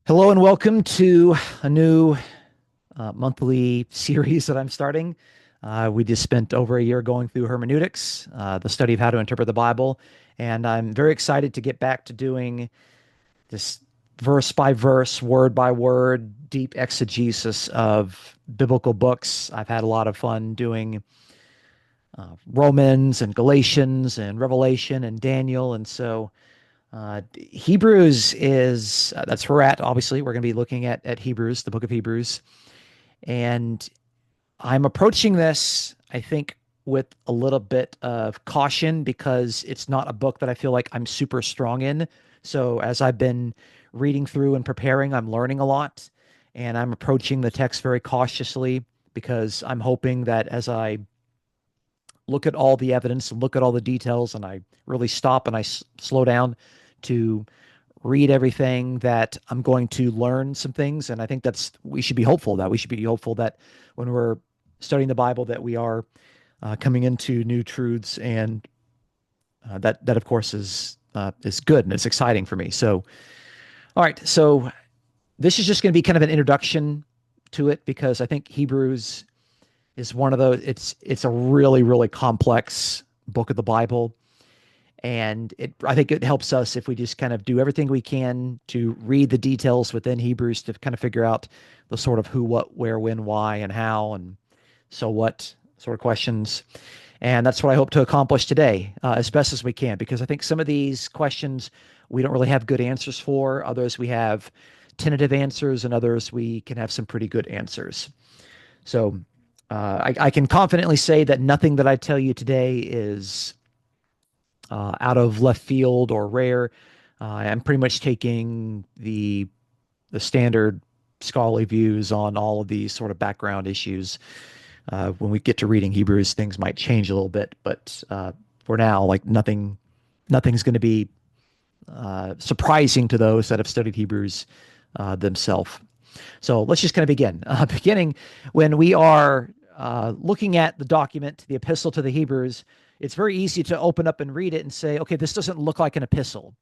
Hello and welcome to a new monthly series that I'm starting. We just spent over a year going through hermeneutics, the study of how to interpret the Bible, and I'm very excited to get back to doing this verse by verse, word by word, deep exegesis of biblical books. I've had a lot of fun doing Romans and Galatians and Revelation and Daniel, and so Hebrews is that's where we're at. Obviously, we're going to be looking at Hebrews, the book of Hebrews. And I'm approaching this, I think, with a little bit of caution because it's not a book that I feel like I'm super strong in. So as I've been reading through and preparing, I'm learning a lot. And I'm approaching the text very cautiously because I'm hoping that as I look at all the evidence and look at all the details and I really stop and slow down to read everything, that I'm going to learn some things. And I think we should be hopeful that when we're studying the Bible, that we are coming into new truths, and that of course is good and it's exciting for me. So, all right, so this is just going to be kind of an introduction to it because I think Hebrews is one of those. It's a really really complex book of the Bible, and I think it helps us if we just kind of do everything we can to read the details within Hebrews to kind of figure out the sort of who, what, where, when, why, and how, and so what sort of questions. And that's what I hope to accomplish today, as best as we can, because I think some of these questions we don't really have good answers for. Others we have tentative answers, and others we can have some pretty good answers. So I can confidently say that nothing that I tell you today is out of left field or rare. I'm pretty much taking the standard scholarly views on all of these sort of background issues. When we get to reading Hebrews, things might change a little bit, but for now, like nothing's going to be surprising to those that have studied Hebrews themselves. So let's just kind of begin. Beginning when we are looking at the document, the epistle to the Hebrews, it's very easy to open up and read it and say, okay, this doesn't look like an epistle.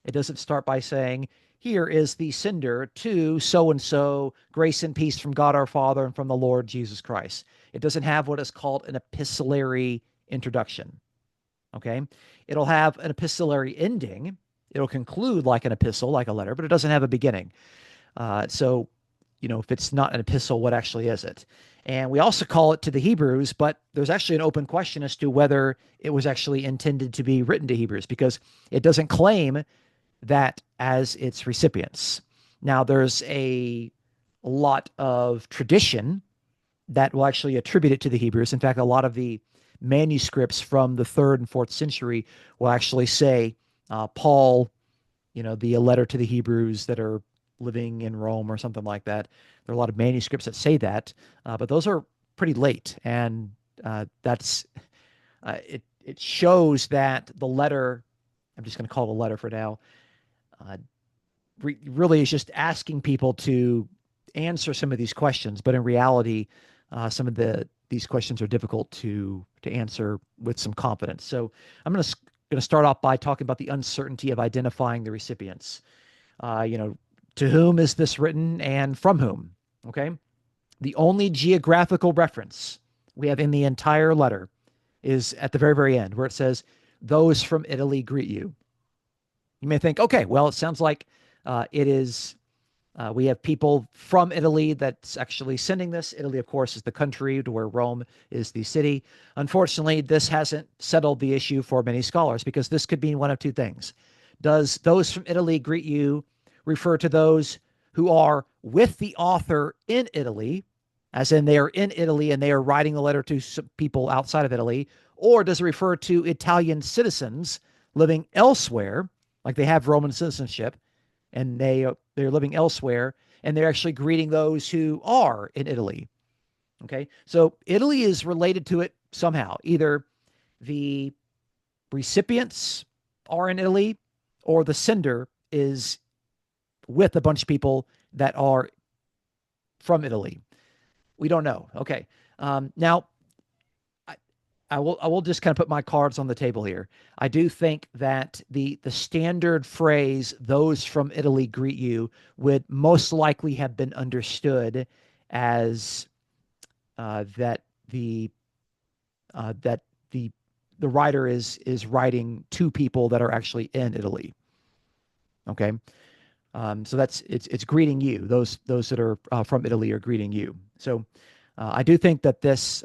It doesn't start by saying, here is the sender to so and so, grace and peace from God our Father and from the Lord Jesus Christ. It doesn't have what is called an epistolary introduction. Okay. It'll have an epistolary ending. It'll conclude like an epistle, like a letter, but it doesn't have a beginning. So, if it's not an epistle, what actually is it? And we also call it to the Hebrews, but there's actually an open question as to whether it was actually intended to be written to Hebrews because it doesn't claim that as its recipients. Now, there's a lot of tradition that will actually attribute it to the Hebrews. In fact, a lot of the manuscripts from the third and fourth century will actually say Paul, the letter to the Hebrews that are living in Rome or something like that. There are a lot of manuscripts that say that, but those are pretty late, and that's it. It shows that the letter. I'm just going to call it a letter for now. Uh, really is just asking people to answer some of these questions, but in reality, some of these questions are difficult to answer with some confidence. So I'm going to start off by talking about the uncertainty of identifying the recipients. To whom is this written and from whom? Okay. The only geographical reference we have in the entire letter is at the very, very end where it says, those from Italy greet you. You may think, okay, well, it sounds like it is, we have people from Italy that's actually sending this. Italy, of course, is the country to where Rome is the city. Unfortunately, this hasn't settled the issue for many scholars because this could mean one of two things. Does those from Italy greet you refer to those who are with the author in Italy, as in they are in Italy and they are writing the letter to some people outside of Italy? Or does it refer to Italian citizens living elsewhere, like they have Roman citizenship, and they're living elsewhere, and they're actually greeting those who are in Italy? Okay, so Italy is related to it somehow. Either the recipients are in Italy, or the sender is with a bunch of people that are from Italy. We don't know. Okay, now I will just kind of put my cards on the table here. I do think that the standard phrase "those from Italy greet you" would most likely have been understood as that that the writer is writing to people that are actually in Italy. Okay, so it's greeting you. Those that are from Italy are greeting you. So I do think that this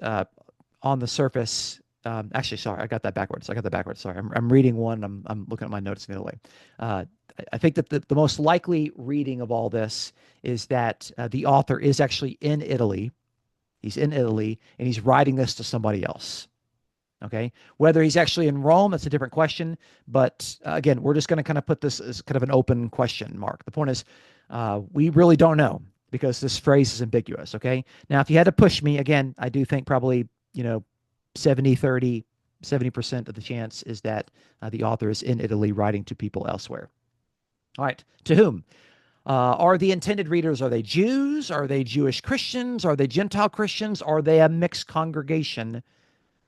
on the surface. Actually, sorry, I got that backwards. Sorry, I'm reading one. I'm looking at my notes in Italy. I think that the most likely reading of all this is that the author is actually in Italy. He's in Italy and he's writing this to somebody else. Okay. Whether he's actually in Rome, that's a different question. But again, we're just going to kind of put this as kind of an open question mark. The point is, we really don't know because this phrase is ambiguous. Okay. Now, if you had to push me, again, I do think probably, 70% of the chance is that the author is in Italy writing to people elsewhere. All right. To whom? Are the intended readers, are they Jews? Are they Jewish Christians? Are they Gentile Christians? Are they a mixed congregation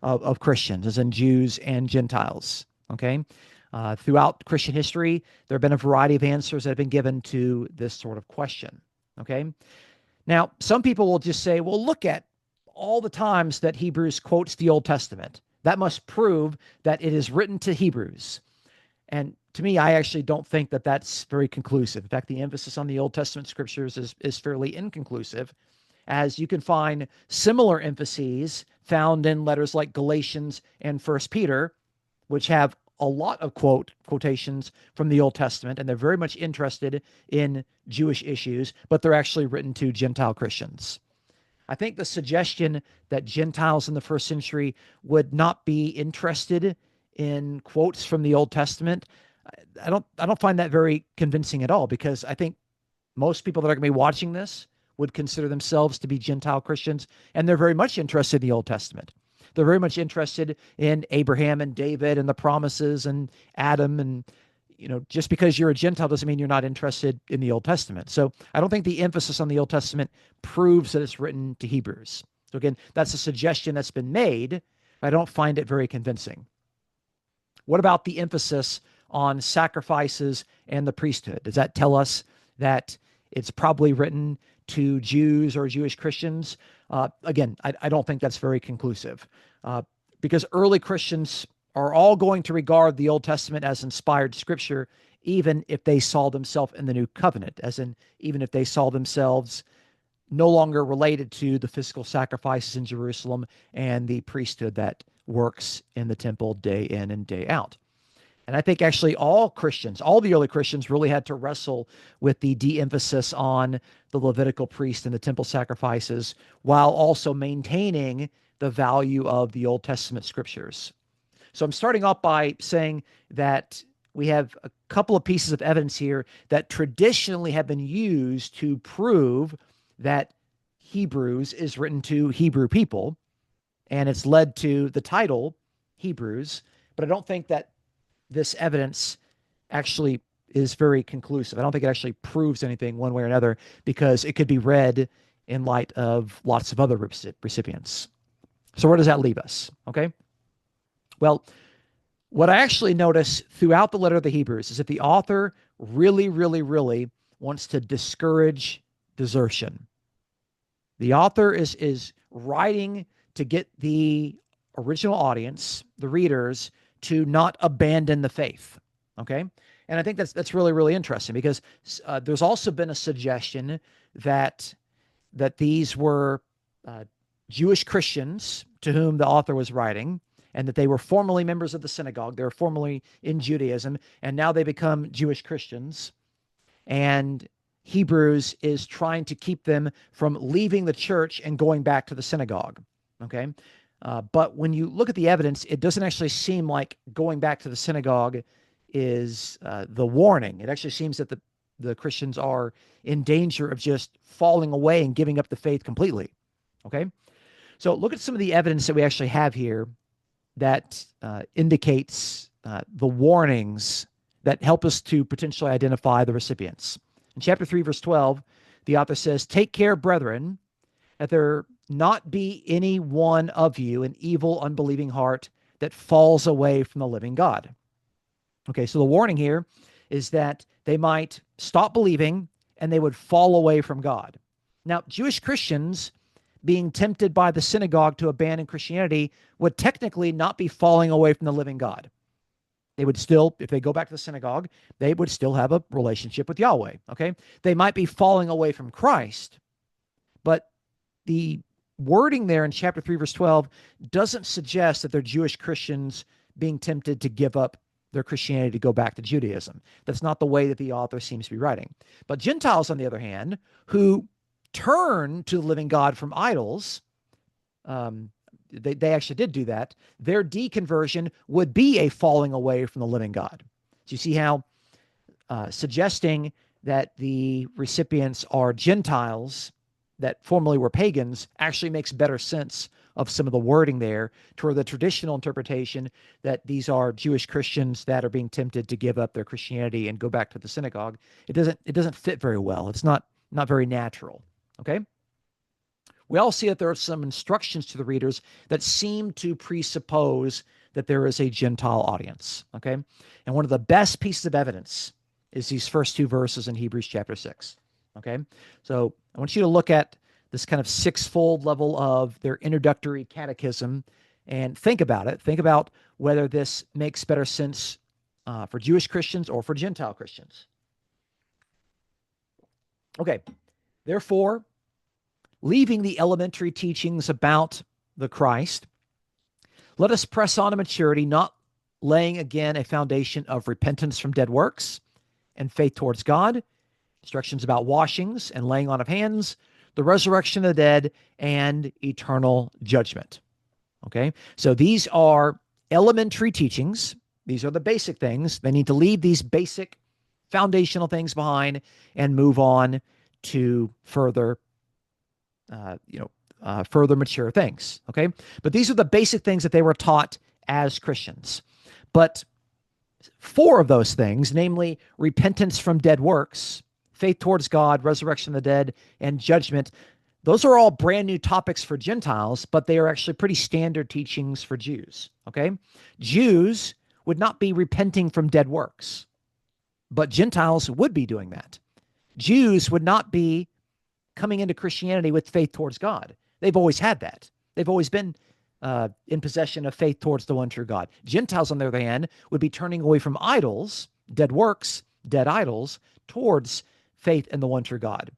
of Christians, as in Jews and Gentiles? Okay. Throughout Christian history, there have been a variety of answers that have been given to this sort of question. Okay. Now, some people will just say, well, look at all the times that Hebrews quotes the Old Testament. That must prove that it is written to Hebrews. And to me, I actually don't think that that's very conclusive. In fact, the emphasis on the Old Testament scriptures is fairly inconclusive, as you can find similar emphases found in letters like Galatians and First Peter, which have a lot of quotations from the Old Testament, and they're very much interested in Jewish issues, but they're actually written to Gentile Christians. I think the suggestion that Gentiles in the first century would not be interested in quotes from the Old Testament, I don't find that very convincing at all, because I think most people that are going to be watching this would consider themselves to be Gentile Christians, and they're very much interested in the Old Testament. They're very much interested in Abraham and David and the promises and Adam. And just because you're a Gentile doesn't mean you're not interested in the Old Testament. So I don't think the emphasis on the Old Testament proves that it's written to Hebrews. So again, that's a suggestion that's been made, but I don't find it very convincing. What about the emphasis on sacrifices and the priesthood? Does that tell us that it's probably written to Jews or Jewish Christians? Again, I don't think that's very conclusive, because early Christians are all going to regard the Old Testament as inspired scripture, even if they saw themselves in the new covenant, as in even if they saw themselves no longer related to the physical sacrifices in Jerusalem and the priesthood that works in the temple day in and day out. And I think actually all Christians, all the early Christians, really had to wrestle with the de-emphasis on the Levitical priest and the temple sacrifices, while also maintaining the value of the Old Testament scriptures. So I'm starting off by saying that we have a couple of pieces of evidence here that traditionally have been used to prove that Hebrews is written to Hebrew people, and it's led to the title Hebrews. But I don't think that this evidence actually is very conclusive. I don't think it actually proves anything one way or another, because it could be read in light of lots of other recipients. So where does that leave us? Okay. Well, what I actually notice throughout the letter of the Hebrews is that the author really, really, really wants to discourage desertion. The author is writing to get the original audience, the readers, to not abandon the faith. Okay. And I think that's really, really interesting, because there's also been a suggestion that these were Jewish Christians to whom the author was writing, and that they were formerly members of the synagogue. They were formerly in Judaism, and now they become Jewish Christians. And Hebrews is trying to keep them from leaving the church and going back to the synagogue. Okay. But when you look at the evidence, it doesn't actually seem like going back to the synagogue is the warning. It actually seems that the Christians are in danger of just falling away and giving up the faith completely. Okay. So look at some of the evidence that we actually have here that indicates the warnings that help us to potentially identify the recipients. In chapter 3, verse 12, the author says, "Take care, brethren, that there not be any one of you an evil, unbelieving heart that falls away from the living God. Okay, so the warning here is that they might stop believing and they would fall away from God. Now, Jewish Christians being tempted by the synagogue to abandon Christianity would technically not be falling away from the living God. They would still, if they go back to the synagogue, they would still have a relationship with Yahweh. Okay, they might be falling away from Christ, but the wording there in chapter 3, verse 12 doesn't suggest that they're Jewish Christians being tempted to give up their Christianity to go back to Judaism. That's not the way that the author seems to be writing. But Gentiles, on the other hand, who turn to the living God from idols, they actually did do that. Their deconversion would be a falling away from the living God. So you see how suggesting that the recipients are Gentiles that formerly were pagans actually makes better sense of some of the wording there toward the traditional interpretation that these are Jewish Christians that are being tempted to give up their Christianity and go back to the synagogue. It doesn't fit very well. It's not very natural. Okay. We all see that there are some instructions to the readers that seem to presuppose that there is a Gentile audience. Okay. And one of the best pieces of evidence is these first two verses in Hebrews chapter 6. Okay. So I want you to look at this kind of sixfold level of their introductory catechism and think about it. Think about whether this makes better sense for Jewish Christians or for Gentile Christians. Okay. Therefore, leaving the elementary teachings about the Christ, let us press on to maturity, not laying again a foundation of repentance from dead works and faith towards God, instructions about washings and laying on of hands, the resurrection of the dead, and eternal judgment. Okay, so these are elementary teachings. These are the basic things. They need to leave these basic foundational things behind and move on to further further mature things. Okay. But these are the basic things that they were taught as Christians. But four of those things, namely repentance from dead works, faith towards God, resurrection of the dead, and judgment, those are all brand new topics for Gentiles, but they are actually pretty standard teachings for Jews. Okay. Jews would not be repenting from dead works, but Gentiles would be doing that. Jews would not be coming into Christianity with faith towards God. They've always had that. They've always been in possession of faith towards the one true God. Gentiles, on the other hand, would be turning away from idols, dead works, dead idols, towards faith in the one true God.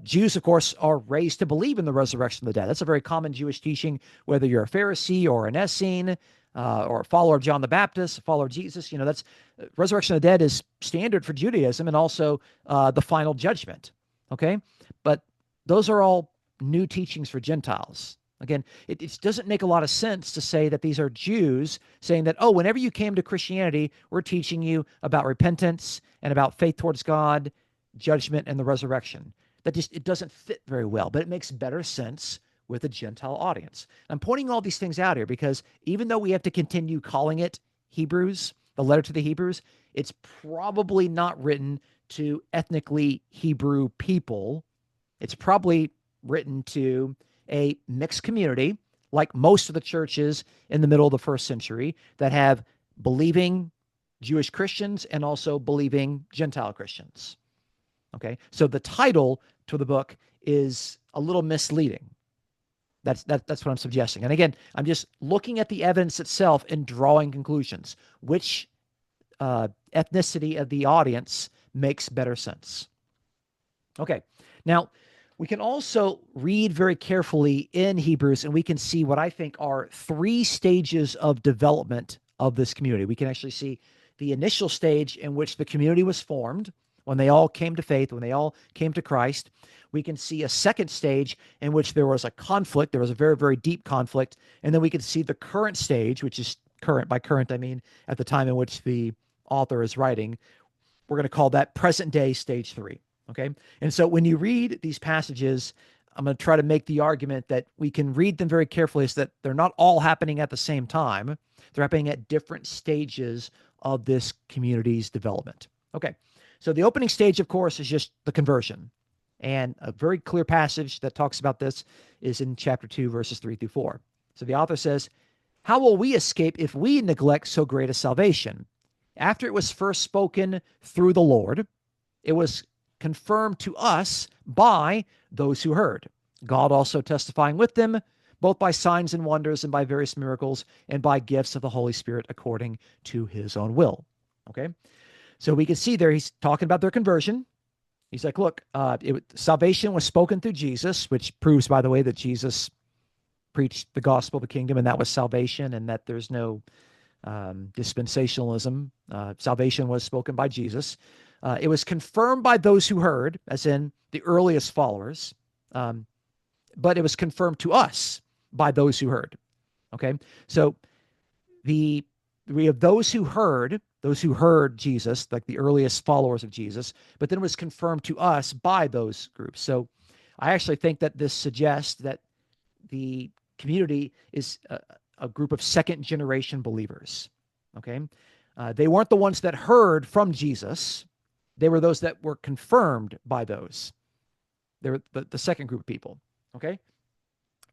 Jews, of course, are raised to believe in the resurrection of the dead. That's a very common Jewish teaching, whether you're a Pharisee or an Essene or a follower of John the Baptist, a follower of Jesus. That's resurrection of the dead is standard for Judaism and also the final judgment. Okay, but those are all new teachings for Gentiles. Again, it doesn't make a lot of sense to say that these are Jews saying that, oh, whenever you came to Christianity, we're teaching you about repentance and about faith towards God, judgment, and the resurrection. It doesn't fit very well, but it makes better sense with a Gentile audience. I'm pointing all these things out here because even though we have to continue calling it Hebrews, the letter to the Hebrews, it's probably not written to ethnically Hebrew people. It's probably written to a mixed community, like most of the churches in the middle of the first century that have believing Jewish Christians and also believing Gentile Christians. Okay, so the title to the book is a little misleading. That's what I'm suggesting. And again, I'm just looking at the evidence itself and drawing conclusions. Which ethnicity of the audience makes better sense? Okay, now we can also read very carefully in Hebrews, and we can see what I think are three stages of development of this community. We can actually see the initial stage in which the community was formed, when they all came to faith, when they all came to Christ. We can see a second stage in which there was a conflict. There was a very, very deep conflict. And then we can see the current stage, which is current. By current, I mean at the time in which the author is writing. We're going to call that present day stage 3. Okay. And so when you read these passages, I'm going to try to make the argument that we can read them very carefully, is that they're not all happening at the same time. They're happening at different stages of this community's development. Okay. So the opening stage, of course, is just the conversion. And a very clear passage that talks about this is in chapter 2, verses 3 through 4. So the author says, how will we escape if we neglect so great a salvation? After it was first spoken through the Lord, it was confirmed to us by those who heard, God also testifying with them, both by signs and wonders and by various miracles and by gifts of the Holy Spirit according to his own will. Okay. So we can see there he's talking about their conversion. He's like, look, salvation was spoken through Jesus, which proves, by the way, that Jesus preached the gospel of the kingdom, and that was salvation, and that there's no dispensationalism. Salvation was spoken by Jesus. It was confirmed by those who heard, as in the earliest followers, but it was confirmed to us by those who heard. Okay, so we have those who heard Jesus, like the earliest followers of Jesus, but then it was confirmed to us by those groups. So I actually think that this suggests that the community is a group of second generation believers. Okay. They weren't the ones that heard from Jesus. They were those that were confirmed by those. They were the second group of people. Okay.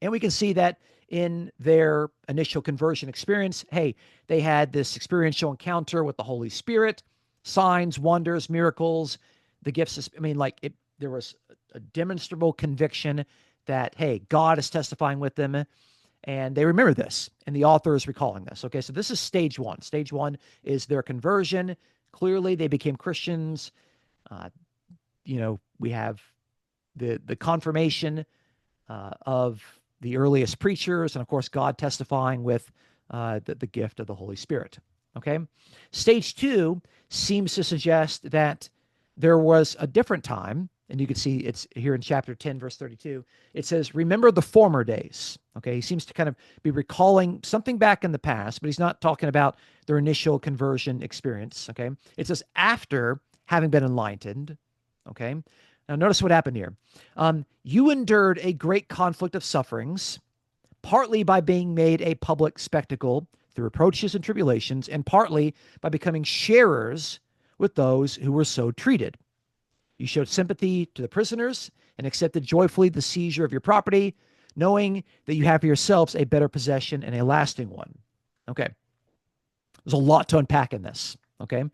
And we can see that in their initial conversion experience. Hey, they had this experiential encounter with the Holy Spirit, signs, wonders, miracles, the gifts. I mean, like there was a demonstrable conviction that, hey, God is testifying with them, and they remember this, and the author is recalling this. Okay, so this is stage one. Stage one is their conversion. Clearly, they became Christians. We have the confirmation of the earliest preachers, and of course, God testifying with the gift of the Holy Spirit. Okay, stage two seems to suggest that there was a different time. And you can see it's here in chapter 10, verse 32. It says, remember the former days. Okay, he seems to kind of be recalling something back in the past, but he's not talking about their initial conversion experience. Okay, it says after having been enlightened. Okay, now notice what happened here. You endured a great conflict of sufferings, partly by being made a public spectacle through reproaches and tribulations, and partly by becoming sharers with those who were so treated. You showed sympathy to the prisoners and accepted joyfully the seizure of your property, knowing that you have for yourselves a better possession and a lasting one. Okay. There's a lot to unpack in this. Okay.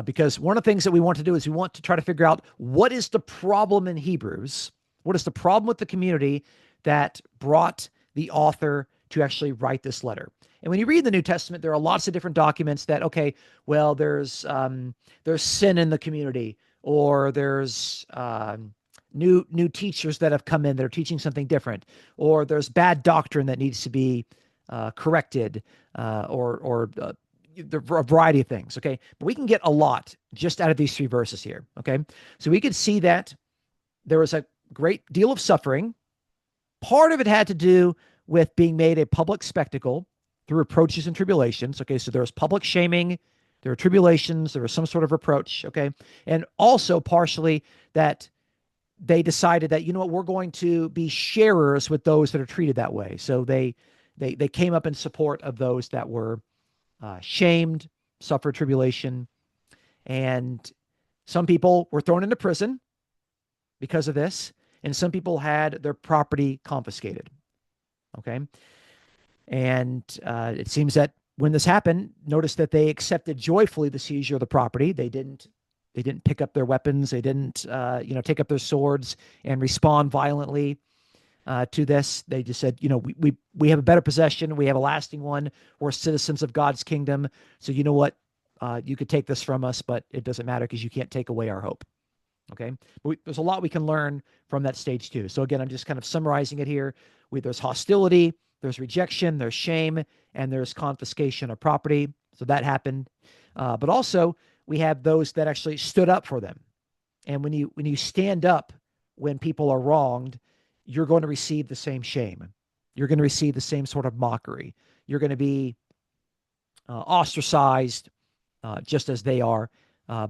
Because one of the things that we want to do is we want to try to figure out what is the problem in Hebrews? What is the problem with the community that brought the author to actually write this letter? And when you read the New Testament, there are lots of different documents that, okay, well, there's sin in the community, or there's new teachers that have come in that are teaching something different, or there's bad doctrine that needs to be corrected, or a variety of things. Okay, but we can get a lot just out of these three verses here. Okay, so we could see that there was a great deal of suffering. Part of it had to do with being made a public spectacle through reproaches and tribulations. Okay, so there was public shaming, there were tribulations, there was some sort of reproach. Okay, and also partially that they decided that, you know what, we're going to be sharers with those that are treated that way. So they came up in support of those that were shamed, suffered tribulation, and some people were thrown into prison because of this, and some people had their property confiscated. Okay, and it seems that when this happened, notice that they accepted joyfully the seizure of the property. They didn't pick up their weapons. They didn't take up their swords and respond violently to this. They just said, we have a better possession. We have a lasting one. We're citizens of God's kingdom. So you know what? You could take this from us, but it doesn't matter because you can't take away our hope. Okay. But there's a lot we can learn from that stage too. So again, I'm just kind of summarizing it here. There's hostility, there's rejection, there's shame, and there's confiscation of property. So that happened. But also we have those that actually stood up for them. And when you stand up when people are wronged, you're going to receive the same shame. You're going to receive the same sort of mockery. You're going to be ostracized just as they are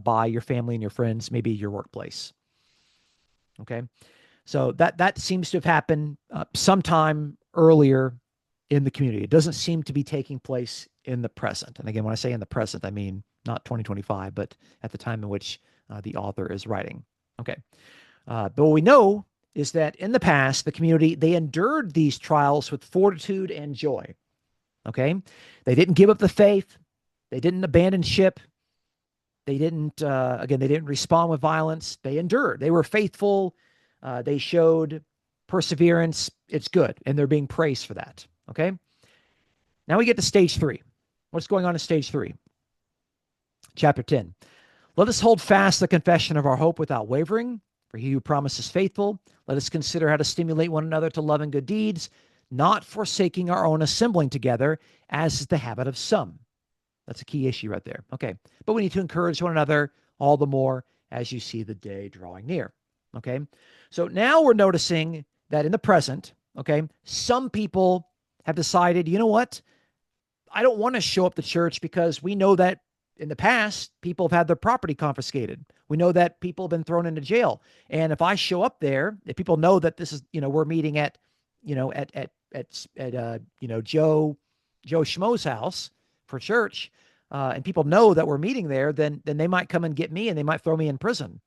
by your family and your friends, maybe your workplace. Okay. So that seems to have happened sometime earlier in the community. It doesn't seem to be taking place in the present. And again, when I say in the present, I mean not 2025, but at the time in which the author is writing. Okay. But what we know is that in the past, the community, they endured these trials with fortitude and joy. Okay. They didn't give up the faith. They didn't abandon ship. They didn't, again, they didn't respond with violence. They endured. They were faithful. They showed perseverance. It's good. And they're being praised for that. Okay. Now we get to stage 3. What's going on in stage 3? Chapter 10. Let us hold fast the confession of our hope without wavering, for he who promises faithful. Let us consider how to stimulate one another to love and good deeds, not forsaking our own assembling together, as is the habit of some. That's a key issue right there. Okay. But we need to encourage one another all the more as you see the day drawing near. Okay. So now we're noticing that in the present, okay, some people have decided, you know what? I don't want to show up to church because we know that in the past, people have had their property confiscated. We know that people have been thrown into jail. And if I show up there, if people know that this is, we're meeting at, Joe Schmo's house for church, and people know that we're meeting there, then they might come and get me and they might throw me in prison.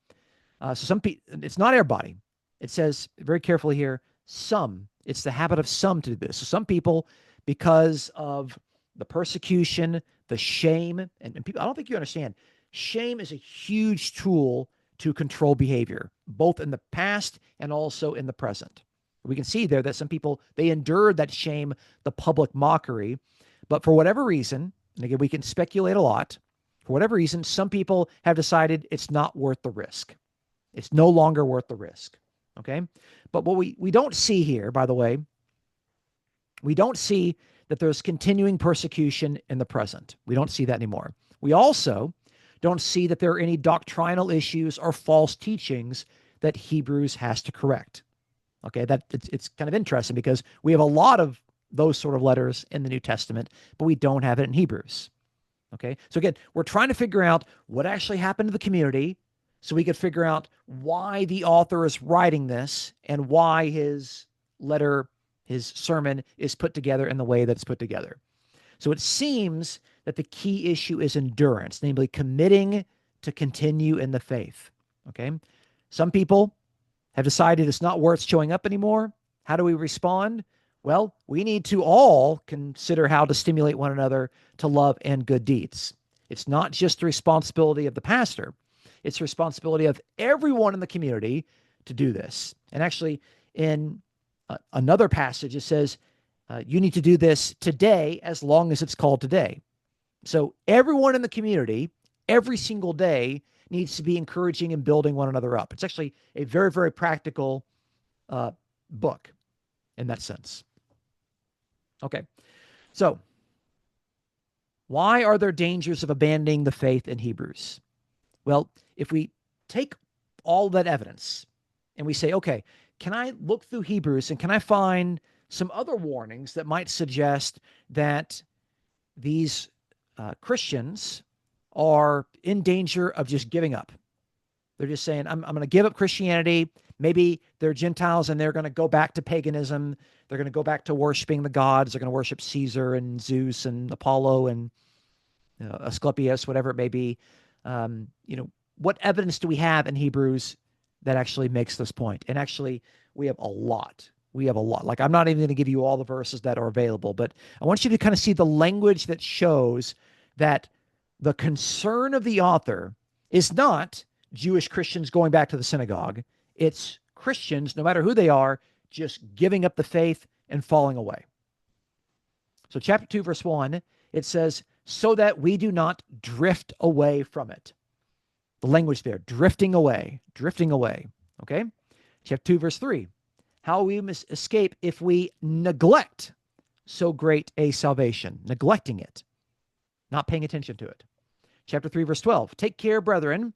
So some people, it's not everybody. It says very carefully here, some. It's the habit of some to do this. So some people, because of the persecution, the shame, and people, I don't think you understand. Shame is a huge tool to control behavior, both in the past and also in the present. We can see there that some people, they endured that shame, the public mockery, but for whatever reason, and again, we can speculate a lot, for whatever reason, some people have decided it's not worth the risk. It's no longer worth the risk. Okay. But what we don't see here, by the way, we don't see that there's continuing persecution in the present. We don't see that anymore. We also don't see that there are any doctrinal issues or false teachings that Hebrews has to correct. Okay, that it's kind of interesting because we have a lot of those sort of letters in the New Testament, but we don't have it in Hebrews. Okay, so again, we're trying to figure out what actually happened to the community so we could figure out why the author is writing this and why his letter, his sermon is put together in the way that it's put together. So it seems that the key issue is endurance, namely committing to continue in the faith. Okay, some people have decided it's not worth showing up anymore. How do we respond? Well, we need to all consider how to stimulate one another to love and good deeds. It's not just the responsibility of the pastor. It's the responsibility of everyone in the community to do this. And actually, in another passage, it says, you need to do this today as long as it's called today. So everyone in the community, every single day, needs to be encouraging and building one another up. It's actually a very, very practical book in that sense. Okay, so why are there dangers of abandoning the faith in Hebrews? Well, if we take all that evidence and we say, okay, can I look through Hebrews and can I find some other warnings that might suggest that these Christians are in danger of just giving up? They're just saying, I'm going to give up Christianity. Maybe they're Gentiles and they're going to go back to paganism. They're going to go back to worshiping the gods. They're going to worship Caesar and Zeus and Apollo and Asclepius, whatever it may be. What evidence do we have in Hebrews that actually makes this point? And actually, we have a lot. We have a lot. Like, I'm not even going to give you all the verses that are available, but I want you to kind of see the language that shows that the concern of the author is not Jewish Christians going back to the synagogue. It's Christians, no matter who they are, just giving up the faith and falling away. So chapter 2, verse 1, it says, so that we do not drift away from it. The language there, drifting away. Okay? Chapter 2, verse 3, how we must escape if we neglect so great a salvation. Neglecting it, not paying attention to it. Chapter 3, verse 12, take care, brethren,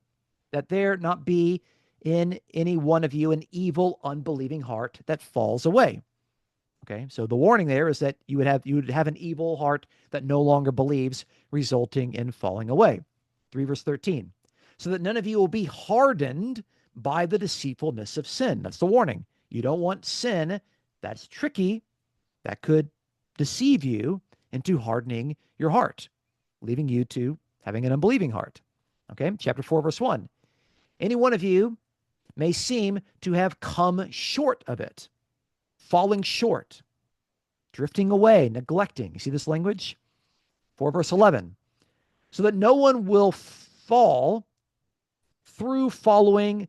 that there not be in any one of you an evil, unbelieving heart that falls away. Okay, so the warning there is that you would have an evil heart that no longer believes, resulting in falling away. 3 verse 13, so that none of you will be hardened by the deceitfulness of sin. That's the warning. You don't want sin that's tricky, that could deceive you into hardening your heart, leaving you to having an unbelieving heart. Okay, chapter 4, verse 1. Any one of you may seem to have come short of it, falling short, drifting away, neglecting. You see this language? 4 verse 11. So that no one will fall through following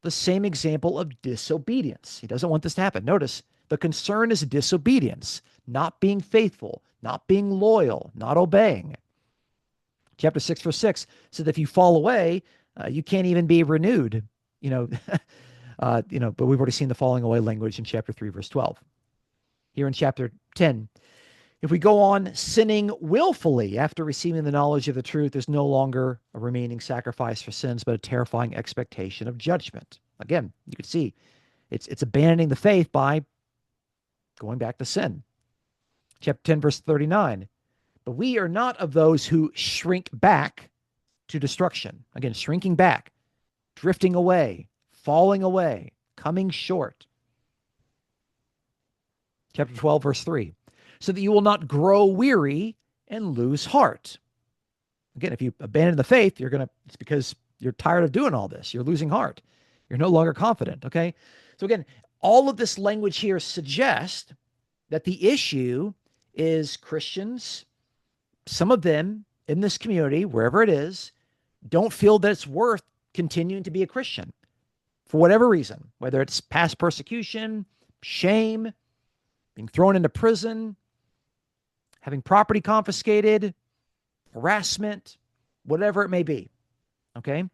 the same example of disobedience. He doesn't want this to happen. Notice the concern is disobedience, not being faithful, not being loyal, not obeying. Chapter 6 verse 6 said if you fall away, you can't even be renewed. But we've already seen the falling away language in chapter 3 verse 12. Here in chapter 10, if we go on sinning willfully after receiving the knowledge of the truth, there's no longer a remaining sacrifice for sins, but a terrifying expectation of judgment. Again, you can see it's abandoning the faith by going back to sin. Chapter 10, verse 39. But we are not of those who shrink back to destruction. Again, shrinking back, drifting away, falling away, coming short. Chapter 12, verse 3. So that you will not grow weary and lose heart. Again, if you abandon the faith, it's because you're tired of doing all this. You're losing heart. You're no longer confident, okay? So again, all of this language here suggests that the issue is Christians, some of them in this community, wherever it is, don't feel that it's worth continuing to be a Christian for whatever reason, whether it's past persecution, shame, being thrown into prison, having property confiscated, harassment, whatever it may be. Okay?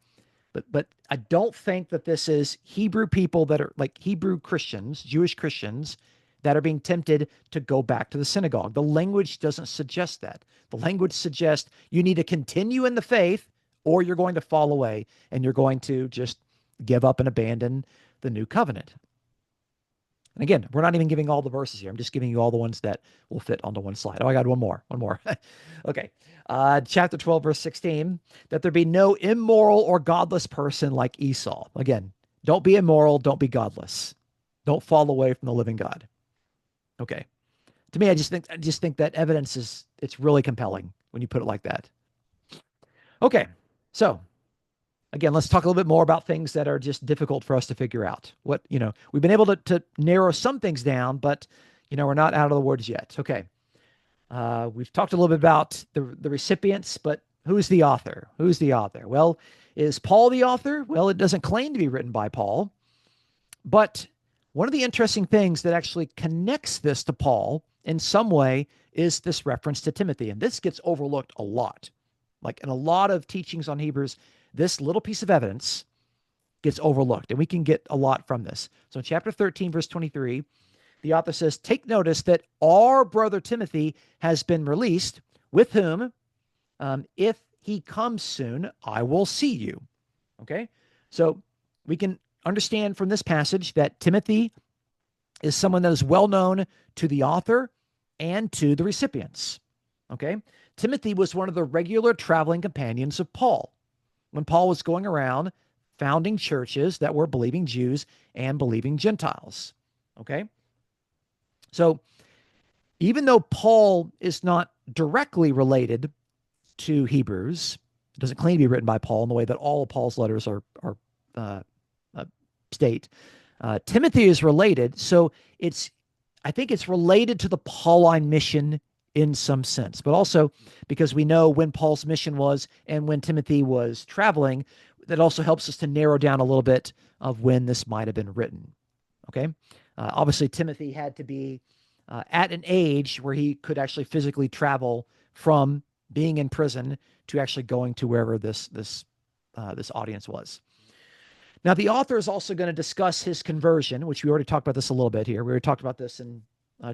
But I don't think that this is Hebrew people that are like Hebrew Christians, Jewish Christians, that are being tempted to go back to the synagogue. The language doesn't suggest that. The language suggests you need to continue in the faith or you're going to fall away and you're going to just give up and abandon the new covenant. And again, we're not even giving all the verses here. I'm just giving you all the ones that will fit onto one slide. Oh, I got one more. Okay. Chapter 12, verse 16, that there be no immoral or godless person like Esau. Again, don't be immoral. Don't be godless. Don't fall away from the living God. Okay. To me, I just think that evidence it's really compelling when you put it like that. Okay. So again, let's talk a little bit more about things that are just difficult for us to figure out. We've been able to narrow some things down, but, we're not out of the woods yet. Okay. We've talked a little bit about the recipients, but who's the author? Who's the author? Well, is Paul the author? Well, it doesn't claim to be written by Paul, but one of the interesting things that actually connects this to Paul in some way is this reference to Timothy. And this gets overlooked a lot. Like in a lot of teachings on Hebrews, this little piece of evidence gets overlooked, and we can get a lot from this. So in chapter 13, verse 23, the author says, take notice that our brother Timothy has been released, with whom, if he comes soon, I will see you. Okay? So we can understand from this passage that Timothy is someone that is well known to the author and to the recipients. Okay? Timothy was one of the regular traveling companions of Paul when Paul was going around founding churches that were believing Jews and believing Gentiles. Okay? So even though Paul is not directly related to Hebrews, it doesn't claim to be written by Paul in the way that all of Paul's letters are state. Timothy is related, so I think it's related to the Pauline mission in some sense, but also because we know when Paul's mission was and when Timothy was traveling, that also helps us to narrow down a little bit of when this might have been written. Okay. Obviously, Timothy had to be at an age where he could actually physically travel from being in prison to actually going to wherever this audience was. Now, the author is also going to discuss his conversion, which we already talked about this a little bit here. We already talked about this in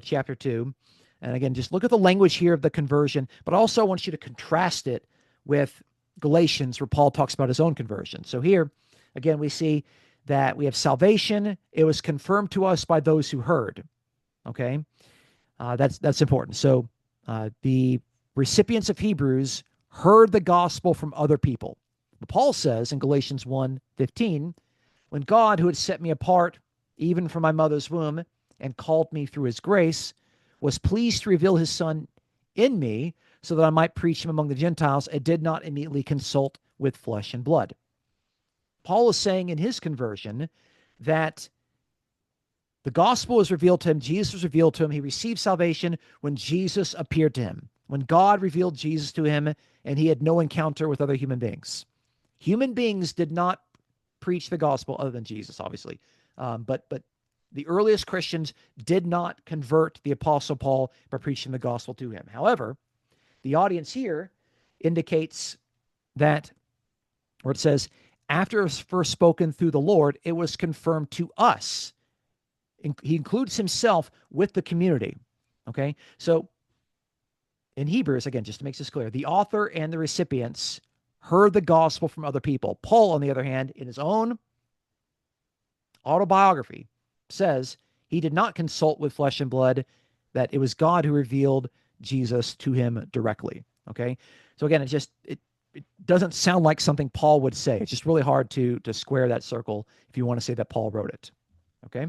chapter 2. And again, just look at the language here of the conversion, but also I want you to contrast it with Galatians, where Paul talks about his own conversion. So here, again, we see that we have salvation. It was confirmed to us by those who heard. Okay, that's important. So the recipients of Hebrews heard the gospel from other people. But Paul says in Galatians 1:15, when God, who had set me apart even from my mother's womb and called me through his grace, was pleased to reveal his son in me so that I might preach him among the Gentiles, and did not immediately consult with flesh and blood. Paul is saying in his conversion that the gospel was revealed to him. Jesus was revealed to him. He received salvation when Jesus appeared to him, when God revealed Jesus to him, and he had no encounter with other human beings. Human beings did not preach the gospel other than Jesus, obviously. But the earliest Christians did not convert the Apostle Paul by preaching the gospel to him. However, the audience here indicates that, where it says, after it was first spoken through the Lord, it was confirmed to us. He includes himself with the community. Okay, so in Hebrews, again, just to make this clear, the author and the recipients heard the gospel from other people. Paul, on the other hand, in his own autobiography, says he did not consult with flesh and blood, that it was God who revealed Jesus to him directly. Okay, so again, it doesn't sound like something Paul would say. It's just really hard to square that circle if you want to say that Paul wrote it. Okay.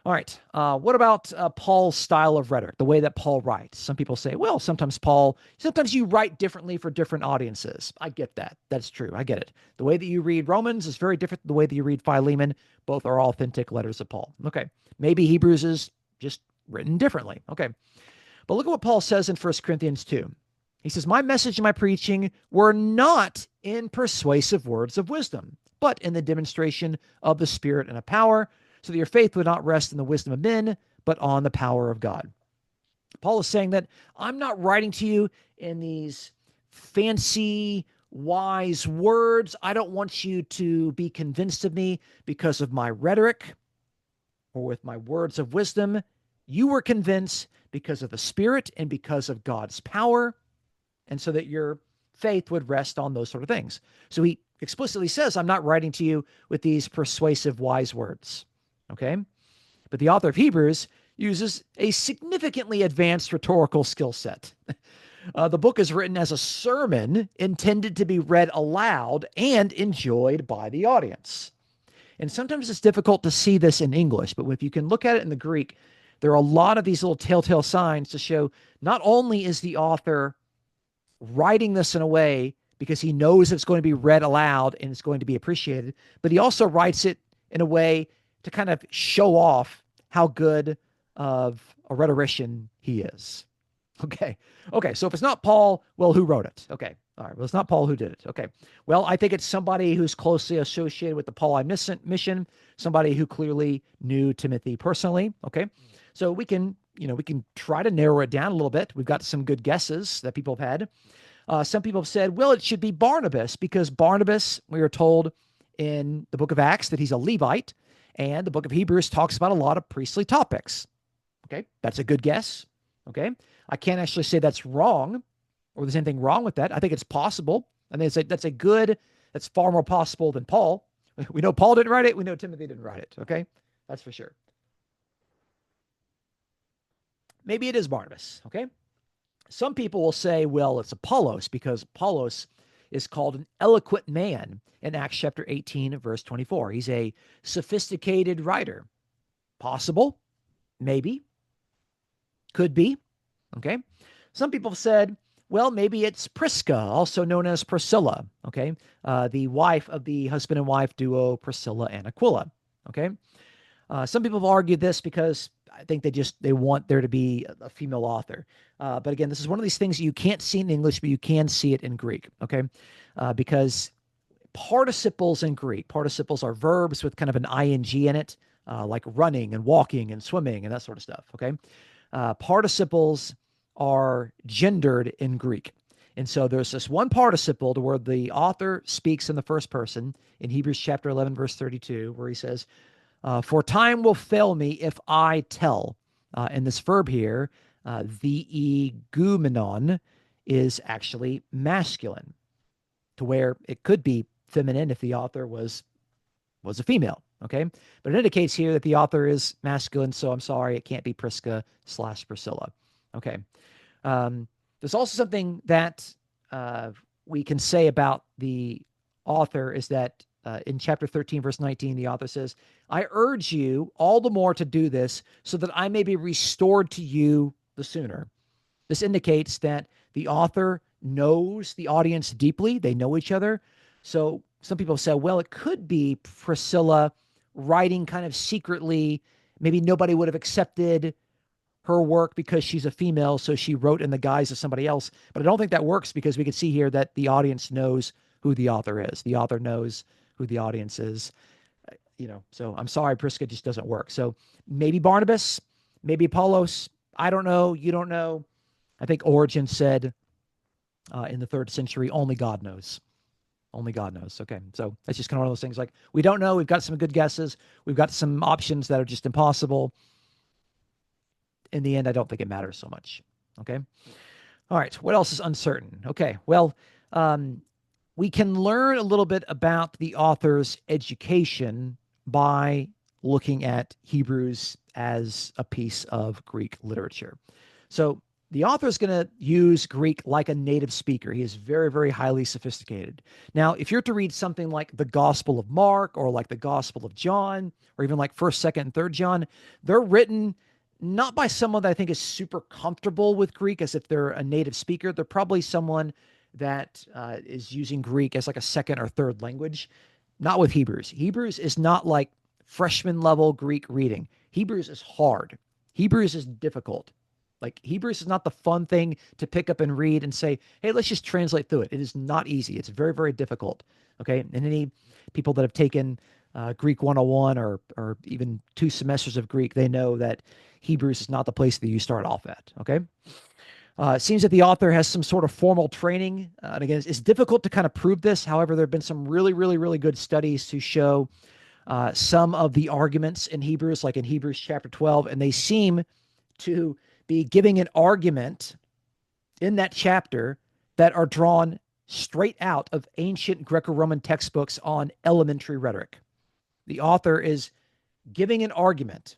All right. What about Paul's style of rhetoric, the way that Paul writes? Some people say, well, sometimes you write differently for different audiences. I get that. That's true. I get it. The way that you read Romans is very different than the way that you read Philemon. Both are authentic letters of Paul. Okay. Maybe Hebrews is just written differently. Okay. But look at what Paul says in 1 Corinthians 2. He says, my message and my preaching were not in persuasive words of wisdom, but in the demonstration of the Spirit and of power, so that your faith would not rest in the wisdom of men, but on the power of God. Paul is saying that I'm not writing to you in these fancy, wise words. I don't want you to be convinced of me because of my rhetoric or with my words of wisdom. You were convinced because of the Spirit and because of God's power, and so that your faith would rest on those sort of things. So he explicitly says, I'm not writing to you with these persuasive, wise words. Okay? But the author of Hebrews uses a significantly advanced rhetorical skill set. The book is written as a sermon intended to be read aloud and enjoyed by the audience. And sometimes it's difficult to see this in English, but if you can look at it in the Greek, there are a lot of these little telltale signs to show not only is the author writing this in a way because he knows it's going to be read aloud and it's going to be appreciated, but he also writes it in a way to kind of show off how good of a rhetorician he is. Okay. So if it's not Paul, well, who wrote it? Okay. All right. Well, it's not Paul who did it. Okay. Well, I think it's somebody who's closely associated with the Pauline mission, somebody who clearly knew Timothy personally. Okay. So we can try to narrow it down a little bit. We've got some good guesses that people have had. Some people have said, well, it should be Barnabas, because Barnabas, we are told in the book of Acts that he's a Levite, and the book of Hebrews talks about a lot of priestly topics. Okay, that's a good guess. Okay, I can't actually say that's wrong or there's anything wrong with that. I think it's possible. I think that's far more possible than Paul. We know Paul didn't write it. We know Timothy didn't write it. Okay, that's for sure. Maybe it is Barnabas. Okay, some people will say, well, it's Apollos, because Apollos is called an eloquent man in Acts chapter 18, verse 24. He's a sophisticated writer. Possible. Maybe. Could be. Okay. Some people have said, well, maybe it's Prisca, also known as Priscilla. Okay. The wife of the husband and wife duo, Priscilla and Aquila. Okay. Some people have argued this because I think they want there to be a female author. But again, this is one of these things you can't see in English, but you can see it in Greek. Okay. Because participles in Greek, participles are verbs with kind of an ing in it, like running and walking and swimming and that sort of stuff. Okay. Participles are gendered in Greek. And so there's this one participle to where the author speaks in the first person in Hebrews chapter 11, verse 32, where he says, for time will fail me if I tell. And this verb here, the egumenon, is actually masculine, to where it could be feminine if the author was a female. Okay. But it indicates here that the author is masculine. So I'm sorry, it can't be Prisca/Priscilla. Okay. There's also something that we can say about the author is that in chapter 13, verse 19, the author says, I urge you all the more to do this so that I may be restored to you the sooner. This indicates that the author knows the audience deeply. They know each other. So some people say, well, it could be Priscilla writing kind of secretly. Maybe nobody would have accepted her work because she's a female, so she wrote in the guise of somebody else. But I don't think that works, because we can see here that the audience knows who the author is. The author knows who the audience is. So I'm sorry, Prisca just doesn't work. So maybe Barnabas, maybe Apollos. I don't know. You don't know. I think Origen said in the 3rd century, only God knows. Only God knows. Okay. So that's just kind of one of those things. Like, we don't know. We've got some good guesses. We've got some options that are just impossible. In the end, I don't think it matters so much. Okay. All right. What else is uncertain? Okay. Well, we can learn a little bit about the author's education by looking at Hebrews as a piece of Greek literature. So the author is going to use Greek like a native speaker. He is very, very highly sophisticated. Now, if you're to read something like the Gospel of Mark, or like the Gospel of John, or even like 1st, 2nd, and 3rd John, they're written not by someone that I think is super comfortable with Greek as if they're a native speaker. They're probably someone that is using Greek as like a 2nd or 3rd language. Not with Hebrews. Hebrews is not like freshman level Greek reading. Hebrews is hard. Hebrews is difficult. Like, Hebrews is not the fun thing to pick up and read and say, hey, let's just translate through it. It is not easy. It's very, very difficult. Okay. And any people that have taken Greek 101 or even 2 semesters of Greek, they know that Hebrews is not the place that you start off at. Okay. It seems that the author has some sort of formal training. And again, it's difficult to kind of prove this. However, there have been some really, really, really good studies to show some of the arguments in Hebrews, like in Hebrews chapter 12, and they seem to be giving an argument in that chapter that are drawn straight out of ancient Greco-Roman textbooks on elementary rhetoric. The author is giving an argument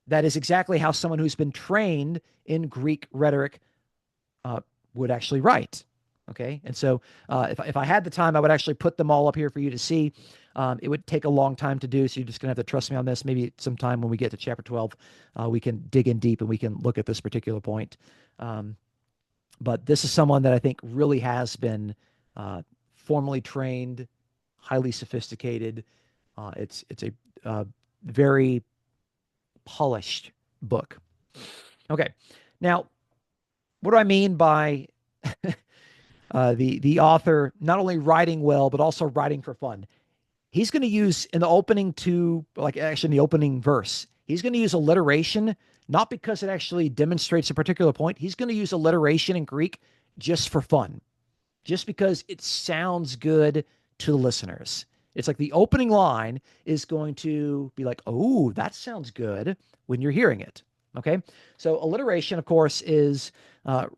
that is exactly how someone who's been trained in Greek rhetoric would actually write. Okay. And so if I had the time, I would actually put them all up here for you to see. It would take a long time to do, so you're just going to have to trust me on this. Maybe sometime when we get to chapter 12, we can dig in deep and we can look at this particular point. But this is someone that I think really has been formally trained, highly sophisticated. It's a very polished book. Okay. Now, what do I mean by the author not only writing well, but also writing for fun? He's going to use in the opening in the opening verse, he's going to use alliteration, not because it actually demonstrates a particular point. He's going to use alliteration in Greek just for fun, just because it sounds good to the listeners. It's like the opening line is going to be like, oh, that sounds good when you're hearing it. Okay. So alliteration, of course, is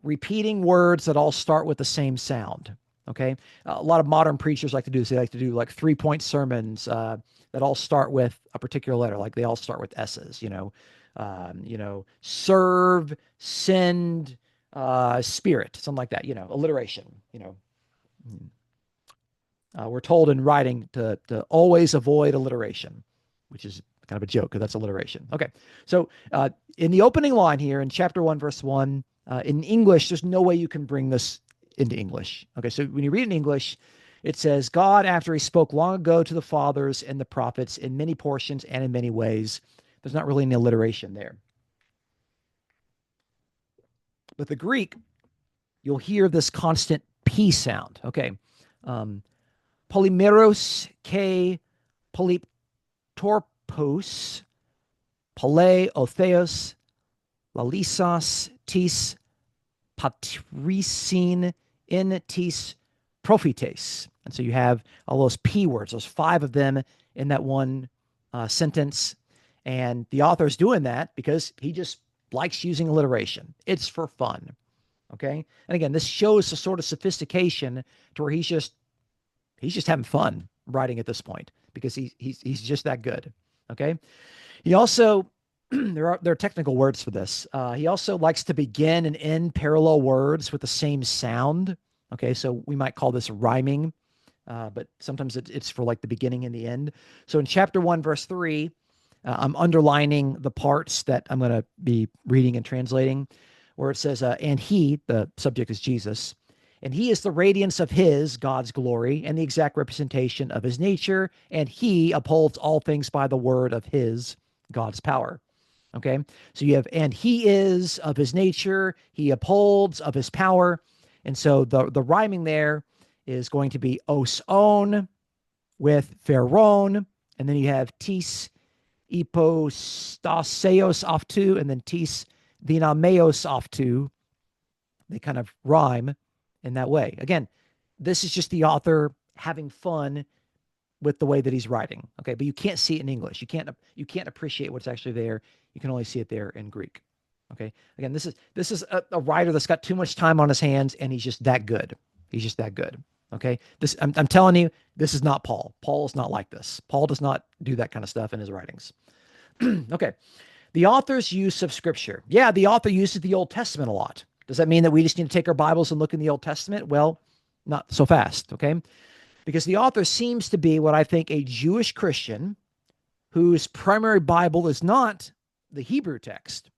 repeating words that all start with the same sound. Okay. A lot of modern preachers like to do this. They like to do like 3-point sermons that all start with a particular letter. Like, they all start with S's, serve, send, spirit, something like that, alliteration, we're told in writing to always avoid alliteration, which is kind of a joke because that's alliteration. Okay. So in the opening line here in chapter 1, verse 1, in English, there's no way you can bring this into English. Okay. So when you read in English, it says, God, after he spoke long ago to the fathers and the prophets in many portions and in many ways. There's not really any alliteration there. But the Greek, you'll hear this constant P sound. Okay. Polymeros ke polyptorpos, pale otheos, lalisas tis patrisin in tis prophetes. And so you have all those P words, those 5 of them in that one sentence. And the author is doing that because he just likes using alliteration. It's for fun. Okay. And again, this shows the sort of sophistication to where he's just having fun writing at this point because he's just that good. Okay. He also, there are technical words for this. He also likes to begin and end parallel words with the same sound. Okay. So we might call this rhyming, but sometimes it's for like the beginning and the end. So in chapter 1, verse 3, I'm underlining the parts that I'm going to be reading and translating, where it says, and he, the subject is Jesus, And he is the radiance of his, God's glory, and the exact representation of his nature. And he upholds all things by the word of his, God's power. Okay. So you have, and he is of his nature, he upholds of his power. And so the rhyming there is going to be os on with pheron. And then you have tis ipostaseos off two, and then tis dinameos off two. They kind of rhyme in that way. Again, this is just the author having fun with the way that he's writing. Okay, but you can't see it in English. You can't appreciate what's actually there. You can only see it there in Greek. Okay, again, this is a writer that's got too much time on his hands, and he's just that good. He's just that good. Okay, I'm telling you, this is not Paul. Paul is not like this. Paul does not do that kind of stuff in his writings. Okay, the author's use of Scripture. Yeah, the author uses the Old Testament a lot. Does that mean that we just need to take our Bibles and look in the Old Testament? Well, not so fast, okay? Because the author seems to be what I think a Jewish Christian whose primary Bible is not the Hebrew text,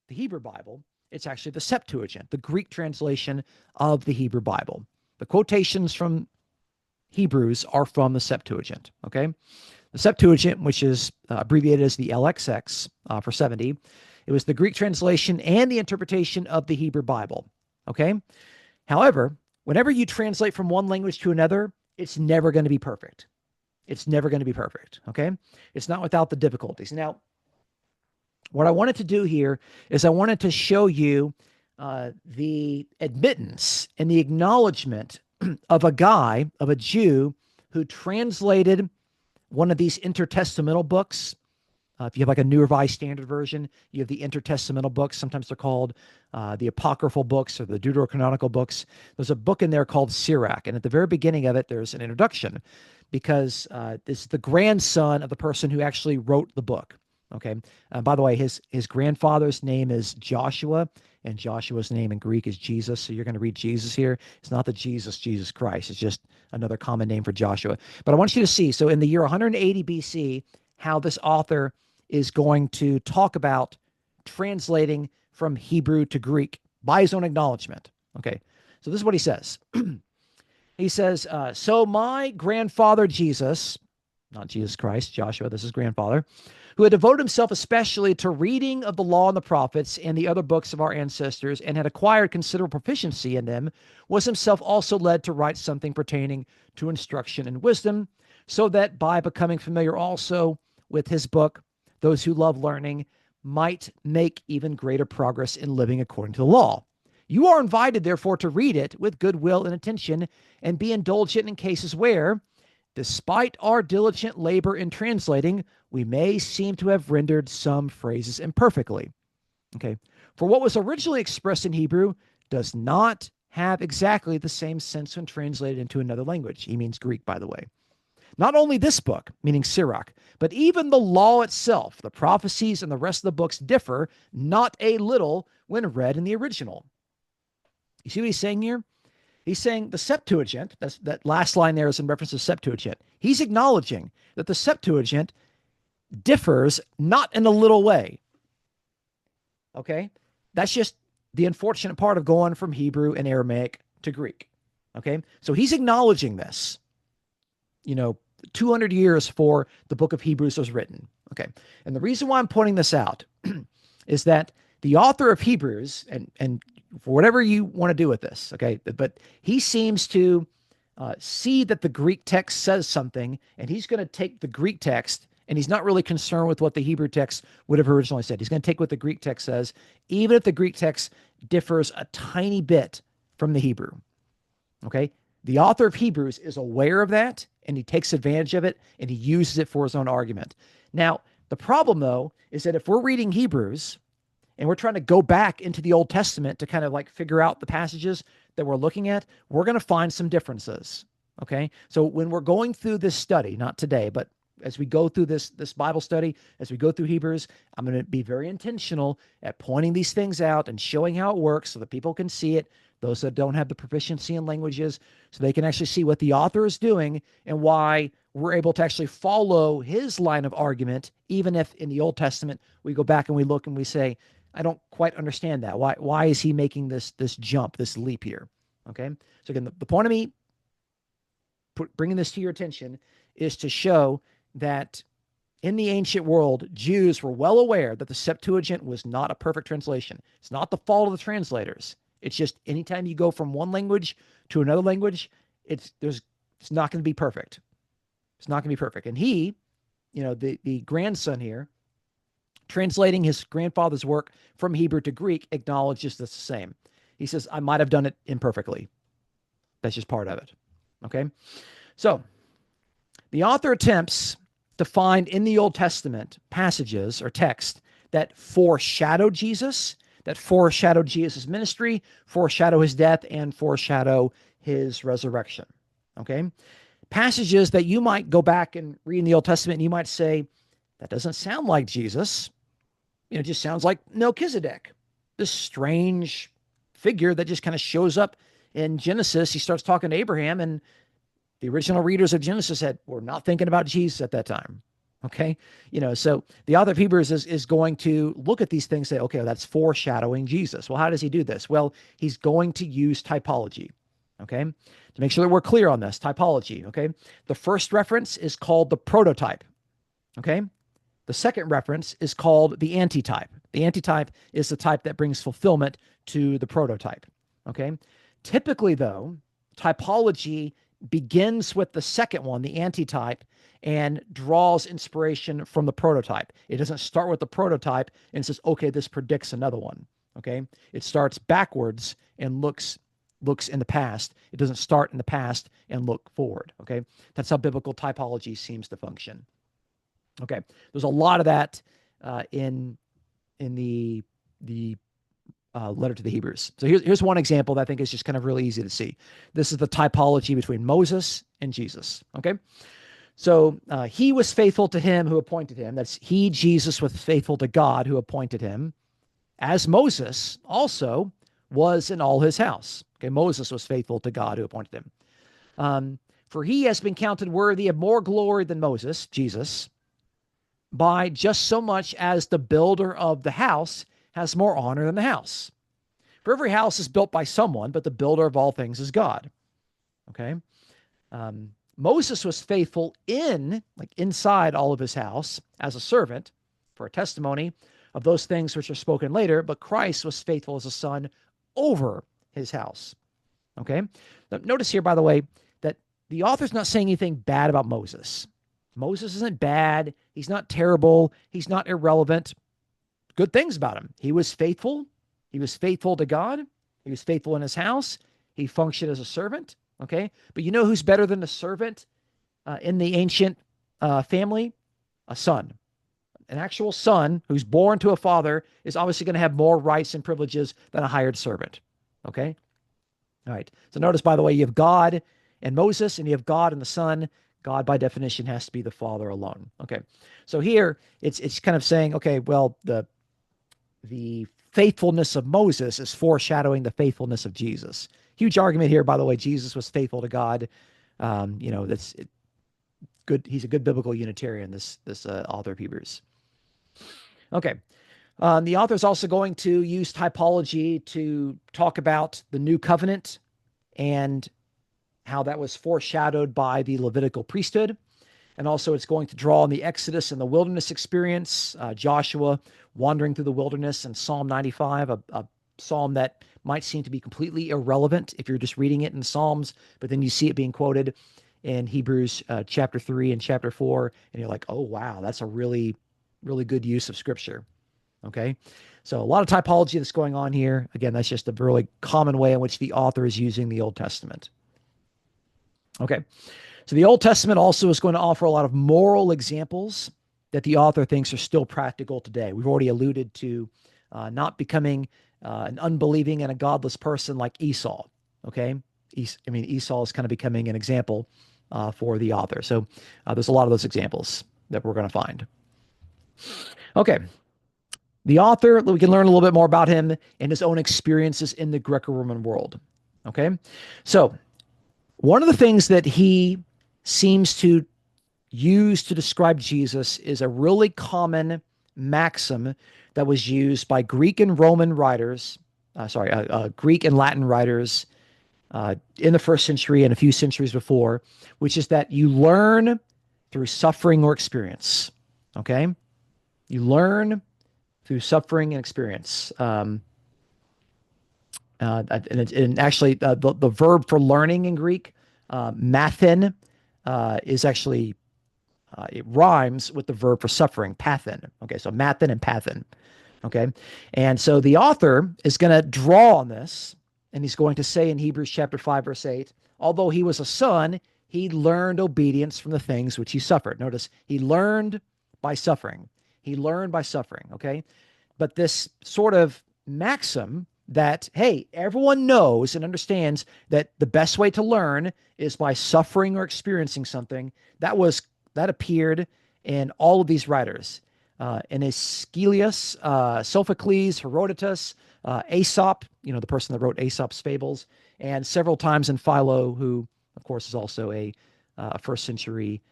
the Hebrew Bible. It's actually the Septuagint, the Greek translation of the Hebrew Bible. The quotations from Hebrews are from the Septuagint, okay? The Septuagint, which is abbreviated as the LXX for 70, it was the Greek translation and the interpretation of the Hebrew Bible, okay? However, whenever you translate from one language to another, it's never going to be perfect. It's never going to be perfect, okay? It's not without the difficulties. Now, what I wanted to do here is I wanted to show you the admittance and the acknowledgement of a guy, of a Jew, who translated one of these intertestamental books. If you have like a New Revised Standard Version, you have the intertestamental books. Sometimes they're called the apocryphal books or the deuterocanonical books. There's a book in there called Sirach. And at the very beginning of it, there's an introduction because this is the grandson of the person who actually wrote the book. Okay. By the way, his grandfather's name is Joshua, and Joshua's name in Greek is Jesus. So you're going to read Jesus here. It's not the Jesus Christ. It's just another common name for Joshua. But I want you to see, so in the year 180 BC, how this author is going to talk about translating from Hebrew to Greek by his own acknowledgement. Okay, so this is what he says. He says, so my grandfather Jesus, not Jesus Christ, Joshua, this is grandfather, who had devoted himself especially to reading of the law and the prophets and the other books of our ancestors and had acquired considerable proficiency in them, was himself also led to write something pertaining to instruction and wisdom, so that by becoming familiar also with his book, those who love learning might make even greater progress in living according to the law. You are invited, therefore, to read it with goodwill and attention and be indulgent in cases where, despite our diligent labor in translating, we may seem to have rendered some phrases imperfectly. Okay. For what was originally expressed in Hebrew does not have exactly the same sense when translated into another language. He means Greek, by the way. Not only this book, meaning Sirach, but even the law itself, the prophecies, and the rest of the books differ not a little when read in the original. You see what he's saying here? He's saying the Septuagint, that last line there is in reference to Septuagint. He's acknowledging that the Septuagint differs not in a little way. Okay? That's just the unfortunate part of going from Hebrew and Aramaic to Greek. Okay? So he's acknowledging this. 200 years before the book of Hebrews was written. Okay. And the reason why I'm pointing this out is that the author of Hebrews, and for whatever you want to do with this, okay, but he seems to see that the Greek text says something, and he's going to take the Greek text, and he's not really concerned with what the Hebrew text would have originally said. He's going to take what the Greek text says, even if the Greek text differs a tiny bit from the Hebrew. Okay. The author of Hebrews is aware of that, and he takes advantage of it, and he uses it for his own argument. Now, the problem, though, is that if we're reading Hebrews and we're trying to go back into the Old Testament to kind of like figure out the passages that we're looking at, we're going to find some differences, okay? So when we're going through this study, not today, but as we go through this Bible study, as we go through Hebrews, I'm going to be very intentional at pointing these things out and showing how it works so that people can see it, those that don't have the proficiency in languages, so they can actually see what the author is doing and why we're able to actually follow his line of argument, even if in the Old Testament we go back and we look and we say, I don't quite understand that. Why is he making this jump, this leap here? Okay. So again, the point of me bringing this to your attention is to show that in the ancient world, Jews were well aware that the Septuagint was not a perfect translation. It's not the fault of the translators. It's just anytime you go from one language to another language, it's not going to be perfect. It's not going to be perfect. And he, the grandson here, translating his grandfather's work from Hebrew to Greek, acknowledges this the same. He says, I might have done it imperfectly. That's just part of it. Okay. So the author attempts to find in the Old Testament passages or text that foreshadow Jesus, that foreshadow Jesus' ministry, foreshadow his death, and foreshadow his resurrection. Okay. Passages that you might go back and read in the Old Testament and you might say, that doesn't sound like Jesus. It just sounds like Melchizedek, this strange figure that just kind of shows up in Genesis. He starts talking to Abraham, and the original readers of Genesis were not thinking about Jesus at that time. Okay. So the author of Hebrews is going to look at these things and say, okay, that's foreshadowing Jesus. Well, how does he do this? Well, he's going to use typology. Okay. To make sure that we're clear on this, typology. Okay. The first reference is called the prototype. Okay. The second reference is called the antitype. The antitype is the type that brings fulfillment to the prototype. Okay. Typically, though, typology begins with the second one, the antitype, and draws inspiration from the prototype. It doesn't start with the prototype and says, okay, this predicts another one. Okay. It starts backwards and looks in the past. It doesn't start in the past and look forward. Okay. That's how biblical typology seems to function. Okay, there's a lot of that in the letter to the Hebrews. So here's one example that I think is just kind of really easy to see. This is the typology between Moses and Jesus. Okay, so he was faithful to him who appointed him. That's he, Jesus, was faithful to God who appointed him, as Moses also was in all his house. Okay, Moses was faithful to God who appointed him. For he has been counted worthy of more glory than Moses, Jesus, by just so much as the builder of the house has more honor than the house. For every house is built by someone, but the builder of all things is God. Okay. Moses was faithful inside all of his house as a servant for a testimony of those things which are spoken later, but Christ was faithful as a son over his house. Okay. Now, notice here, by the way, that the author's not saying anything bad about Moses. Moses isn't bad. He's not terrible. He's not irrelevant. Good things about him. He was faithful. He was faithful to God. He was faithful in his house. He functioned as a servant. Okay. But you know who's better than a servant in the ancient family? A son. An actual son who's born to a father is obviously going to have more rights and privileges than a hired servant. Okay. All right. So notice, by the way, you have God and Moses, and you have God and the Son. God, by definition, has to be the Father alone. Okay. So here it's kind of saying, okay, well, the faithfulness of Moses is foreshadowing the faithfulness of Jesus. Huge argument here, by the way. Jesus was faithful to God. That's good. He's a good biblical Unitarian, this author of Hebrews. Okay. The author is also going to use typology to talk about the new covenant and how that was foreshadowed by the Levitical priesthood. And also it's going to draw on the Exodus and the wilderness experience, Joshua wandering through the wilderness, and Psalm 95, a psalm that might seem to be completely irrelevant if you're just reading it in Psalms, but then you see it being quoted in Hebrews chapter 3 and chapter 4, and you're like, oh, wow, that's a really, really good use of Scripture. Okay, so a lot of typology that's going on here. Again, that's just a really common way in which the author is using the Old Testament. Okay, so the Old Testament also is going to offer a lot of moral examples that the author thinks are still practical today. We've already alluded to not becoming an unbelieving and a godless person like Esau. Okay, Esau is kind of becoming an example for the author. So there's a lot of those examples that we're going to find. Okay. The author, we can learn a little bit more about him and his own experiences in the Greco-Roman world. Okay. So one of the things that he seems to use to describe Jesus is a really common maxim that was used by Greek and Roman writers, Greek and Latin writers in the first century and a few centuries before, which is that you learn through suffering or experience. Okay? You learn through suffering and experience. And actually, the verb for learning in Greek, mathen, is actually, it rhymes with the verb for suffering, pathen. Okay, so mathen and pathen. Okay, and so the author is going to draw on this, and he's going to say in Hebrews chapter 5, verse 8, although he was a son, he learned obedience from the things which he suffered. Notice, he learned by suffering. He learned by suffering. Okay, but this sort of maxim that, hey, everyone knows and understands that the best way to learn is by suffering or experiencing something, that appeared in all of these writers. In Aeschylus, Sophocles, Herodotus, Aesop, the person that wrote Aesop's fables, and several times in Philo, who, of course, is also a first century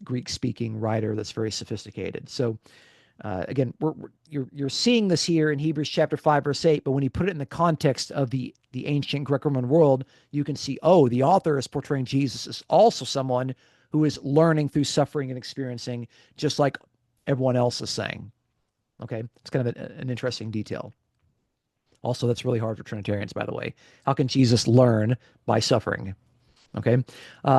Greek-speaking writer that's very sophisticated. So again, you're seeing this here in Hebrews chapter 5, verse 8, but when you put it in the context of the ancient Greco-Roman world, you can see, oh, the author is portraying Jesus as also someone who is learning through suffering and experiencing, just like everyone else is saying. Okay, it's kind of an interesting detail. Also, that's really hard for Trinitarians, by the way. How can Jesus learn by suffering? Okay,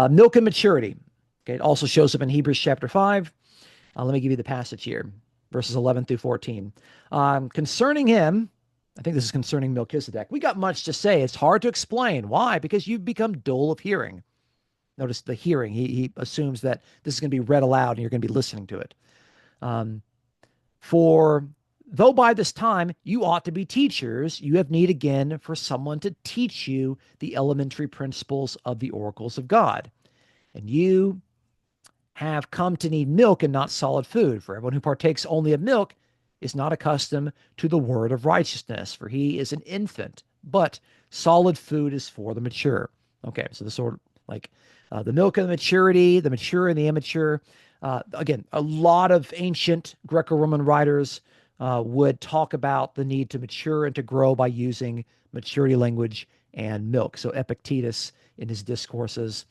milk and maturity. Okay, it also shows up in Hebrews chapter 5. Let me give you the passage here, verses 11 through 14. Concerning him, I think this is concerning Melchizedek. We got much to say. It's hard to explain. Why? Because you've become dull of hearing. Notice the hearing. He assumes that this is going to be read aloud and you're going to be listening to it. For though by this time you ought to be teachers, you have need again for someone to teach you the elementary principles of the oracles of God. And you have come to need milk and not solid food. For everyone who partakes only of milk is not accustomed to the word of righteousness, for he is an infant. But solid food is for the mature. Okay, so the sort of like the milk and the maturity, the mature and the immature. Again, a lot of ancient Greco-Roman writers would talk about the need to mature and to grow by using maturity language and milk. So Epictetus, in his discourses,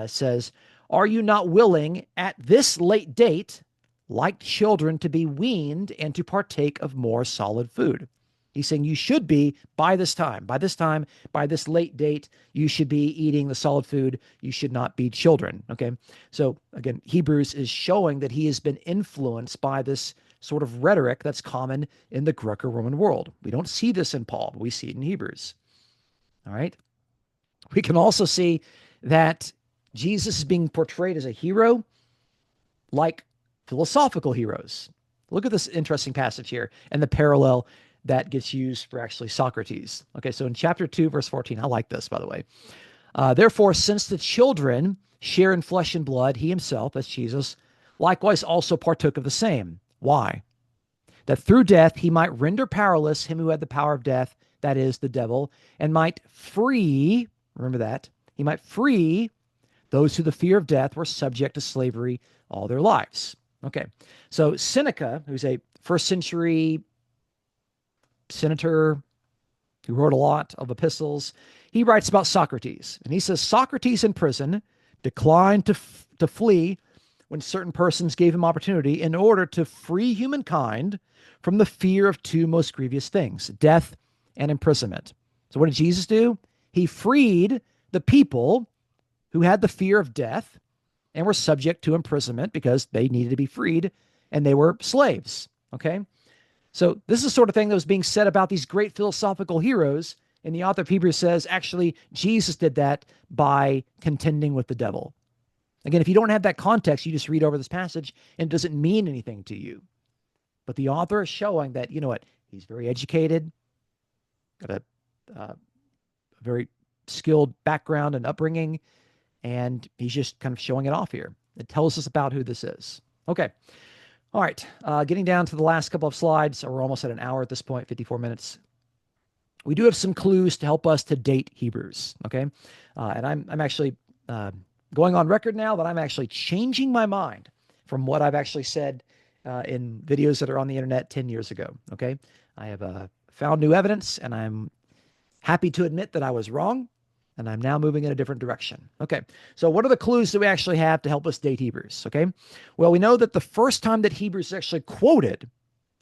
says, are you not willing at this late date, like children, to be weaned and to partake of more solid food? He's saying you should be by this time, by this late date, you should be eating the solid food. You should not be children. Okay. So again, Hebrews is showing that he has been influenced by this sort of rhetoric that's common in the Greco-Roman world. We don't see this in Paul, but we see it in Hebrews. All right. We can also see that Jesus is being portrayed as a hero like philosophical heroes. Look at this interesting passage here and the parallel that gets used for actually Socrates. Okay, so in chapter 2, verse 14, I like this, by the way. Therefore, since the children share in flesh and blood, he himself, that's Jesus, likewise also partook of the same. Why? That through death he might render powerless him who had the power of death, that is, the devil, and might free, remember that, he might free those who the fear of death were subject to slavery all their lives. Okay, so Seneca, who's a first century senator who wrote a lot of epistles, he writes about Socrates. And he says, Socrates in prison declined to flee when certain persons gave him opportunity in order to free humankind from the fear of two most grievous things, death and imprisonment. So what did Jesus do? He freed the people who had the fear of death and were subject to imprisonment because they needed to be freed and they were slaves. Okay. So this is the sort of thing that was being said about these great philosophical heroes. And the author of Hebrews says, actually, Jesus did that by contending with the devil. Again, if you don't have that context, you just read over this passage and it doesn't mean anything to you. But the author is showing that, you know what, he's very educated, got a very skilled background and upbringing, and he's just kind of showing it off here. It tells us about who this is. Okay. All right. Getting down to the last couple of slides. We're almost at an hour at this point, 54 minutes. We do have some clues to help us to date Hebrews. Okay. And I'm actually going on record now that I'm actually changing my mind from what I've actually said in videos that are on the internet 10 years ago. Okay. I have found new evidence and I'm happy to admit that I was wrong. And I'm now moving in a different direction. Okay. So what are the clues that we actually have to help us date Hebrews? Okay. Well, we know that the first time that Hebrews is actually quoted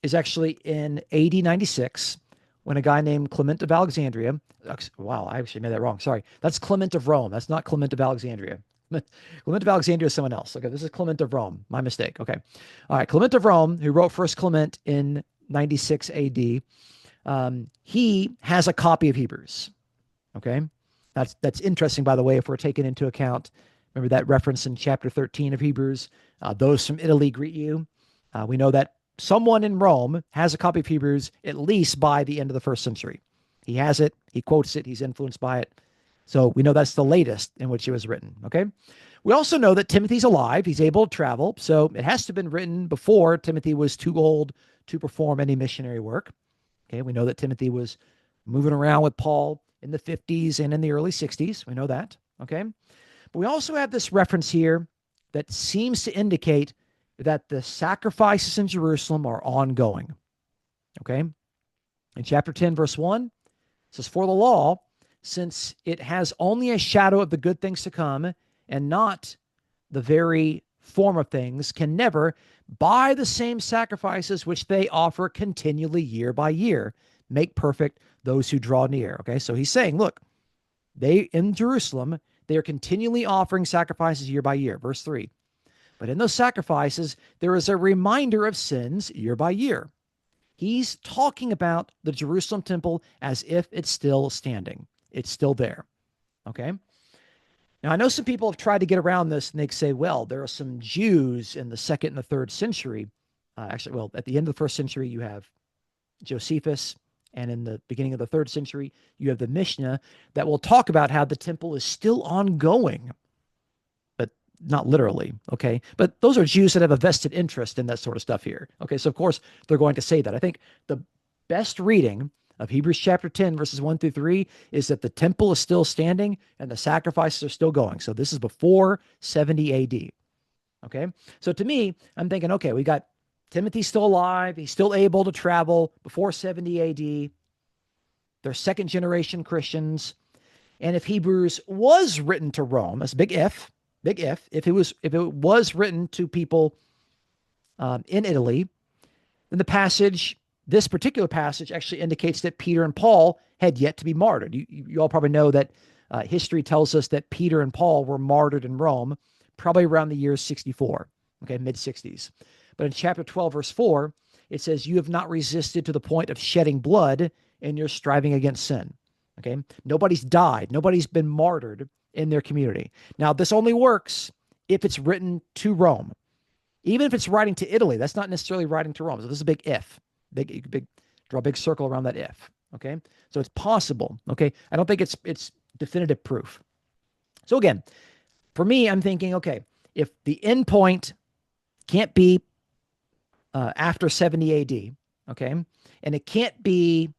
is actually in AD 96 when a guy named Clement of Alexandria, wow, I actually made that wrong. Sorry. That's Clement of Rome. That's not Clement of Alexandria. Clement of Alexandria is someone else. Okay. This is Clement of Rome. My mistake. Okay. All right. Clement of Rome, who wrote First Clement in 96 AD, he has a copy of Hebrews. Okay. That's interesting, by the way, if we're taking into account, remember that reference in chapter 13 of Hebrews, those from Italy greet you. We know that someone in Rome has a copy of Hebrews at least by the end of the first century. He has it, he quotes it, he's influenced by it. So we know that's the latest in which it was written. Okay. We also know that Timothy's alive, he's able to travel. So it has to have been written before Timothy was too old to perform any missionary work. Okay. We know that Timothy was moving around with Paul in the 50s and in the early 60s. We know that. Okay. But we also have this reference here that seems to indicate that the sacrifices in Jerusalem are ongoing. Okay. In chapter 10, verse 1, it says, "For the law, since it has only a shadow of the good things to come and not the very form of things, can never, by the same sacrifices which they offer continually year by year, make perfect those who draw near." Okay, so he's saying, look, they in Jerusalem, they are continually offering sacrifices year by year. Verse 3. But in those sacrifices, there is a reminder of sins year by year. He's talking about the Jerusalem temple as if it's still standing. It's still there. Okay. Now, I know some people have tried to get around this and they say, well, there are some Jews in the second and the third century. Actually, well, at the end of the first century, you have Josephus. And in the beginning of the third century, you have the Mishnah that will talk about how the temple is still ongoing, but not literally. Okay. But those are Jews that have a vested interest in that sort of stuff here. Okay. So, of course, they're going to say that. I think the best reading of Hebrews chapter 10, verses 1 through 3, is that the temple is still standing and the sacrifices are still going. So, this is before 70 AD. Okay. So, to me, I'm thinking, okay, we got Timothy's still alive. He's still able to travel before 70 AD. They're second generation Christians. And if Hebrews was written to Rome, that's a big if, if it was written to people in Italy, then this particular passage actually indicates that Peter and Paul had yet to be martyred. You all probably know that history tells us that Peter and Paul were martyred in Rome probably around the year 64, okay, mid 60s. But in chapter 12, verse 4, it says, "You have not resisted to the point of shedding blood in your striving against sin." Okay. Nobody's died. Nobody's been martyred in their community. Now, this only works if it's written to Rome. Even if it's writing to Italy, that's not necessarily writing to Rome. So this is a big if. Draw a big circle around that if. Okay. So it's possible. Okay. I don't think it's definitive proof. So again, for me, I'm thinking, okay, if the end point can't be after 70 AD, okay, and it can't be,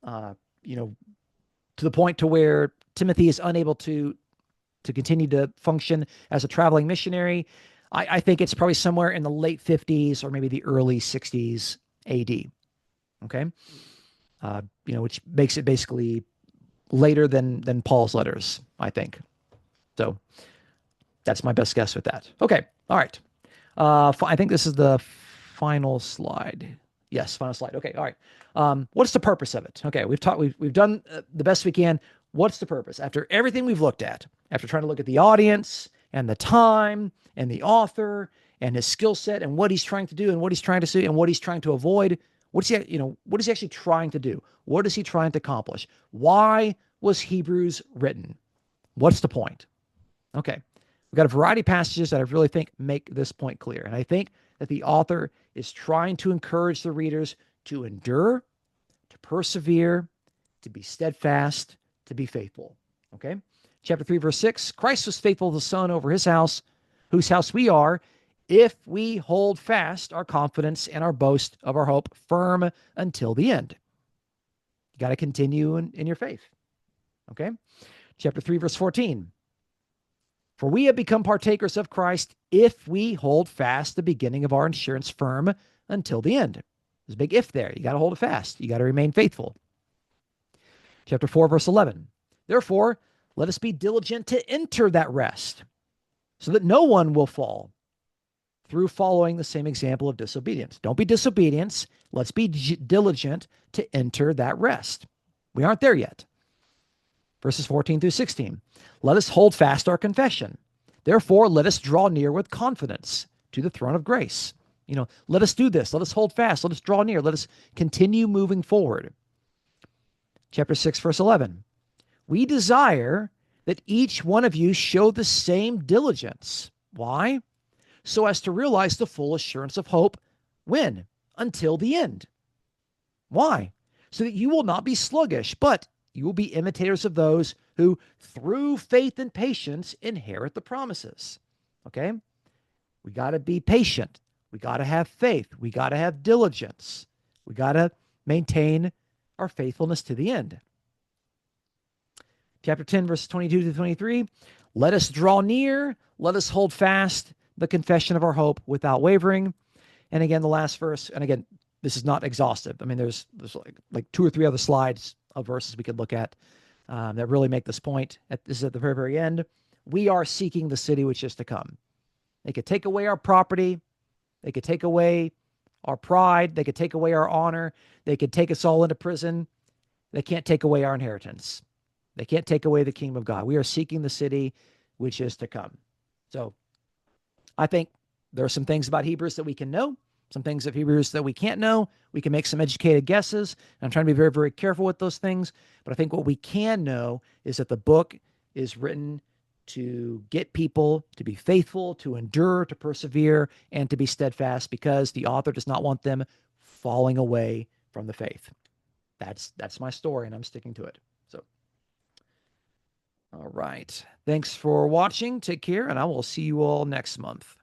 to the point to where Timothy is unable to continue to function as a traveling missionary, I think it's probably somewhere in the late 50s or maybe the early 60s AD. Okay, which makes it basically later than Paul's letters, I think. So that's my best guess with that. Okay, all right. I think this is the final slide. Yes, final slide. Okay, all right. What's the purpose of it? Okay, we've done the best we can. What's the purpose? After everything we've looked at, after trying to look at the audience and the time and the author and his skill set and what he's trying to do and what he's trying to see and what he's trying to avoid, what is he actually trying to do? What is he trying to accomplish? Why was Hebrews written? What's the point? Okay. We've got a variety of passages that I really think make this point clear. And I think that the author is trying to encourage the readers to endure, to persevere, to be steadfast, to be faithful. Okay? Chapter 3, verse 6, "Christ was faithful to the Son over his house, whose house we are, if we hold fast our confidence and our boast of our hope firm until the end." You got to continue in your faith. Okay? Chapter 3, verse 14, "For we have become partakers of Christ if we hold fast the beginning of our assurance firm until the end." There's a big if there. You got to hold it fast. You got to remain faithful. Chapter 4, verse 11, "Therefore, Let us be diligent to enter that rest so that no one will fall through following the same example of disobedience. Don't be disobedience. Let's be diligent to enter that rest. We aren't there yet. Verses 14 through 16. Let us hold fast our confession. Therefore, let us draw near with confidence to the throne of grace. Let us do this. Let us hold fast. Let us draw near. Let us continue moving forward. Chapter 6, verse 11. We desire that each one of you show the same diligence. Why? So as to realize the full assurance of hope. When? Until the end. Why? So that you will not be sluggish, but you will be imitators of those who, through faith and patience, inherit the promises. Okay? We got to be patient. We got to have faith. We got to have diligence. We got to maintain our faithfulness to the end. Chapter 10, verses 22 to 23. Let us draw near. Let us hold fast the confession of our hope without wavering. And again, the last verse, and again, this is not exhaustive. I mean, there's like 2 or 3 other slides of verses we could look at that really make this point. This is at the very, very end. We are seeking the city which is to come. They could take away our property. They could take away our pride. They could take away our honor. They could take us all into prison. They can't take away our inheritance. They can't take away the kingdom of God. We are seeking the city which is to come. So I think there are some things about Hebrews that we can know, some things of Hebrews that we can't know. We can make some educated guesses. And I'm trying to be very, very careful with those things. But I think what we can know is that the book is written to get people to be faithful, to endure, to persevere, and to be steadfast, because the author does not want them falling away from the faith. That's my story, and I'm sticking to it. So, all right. Thanks for watching. Take care, and I will see you all next month.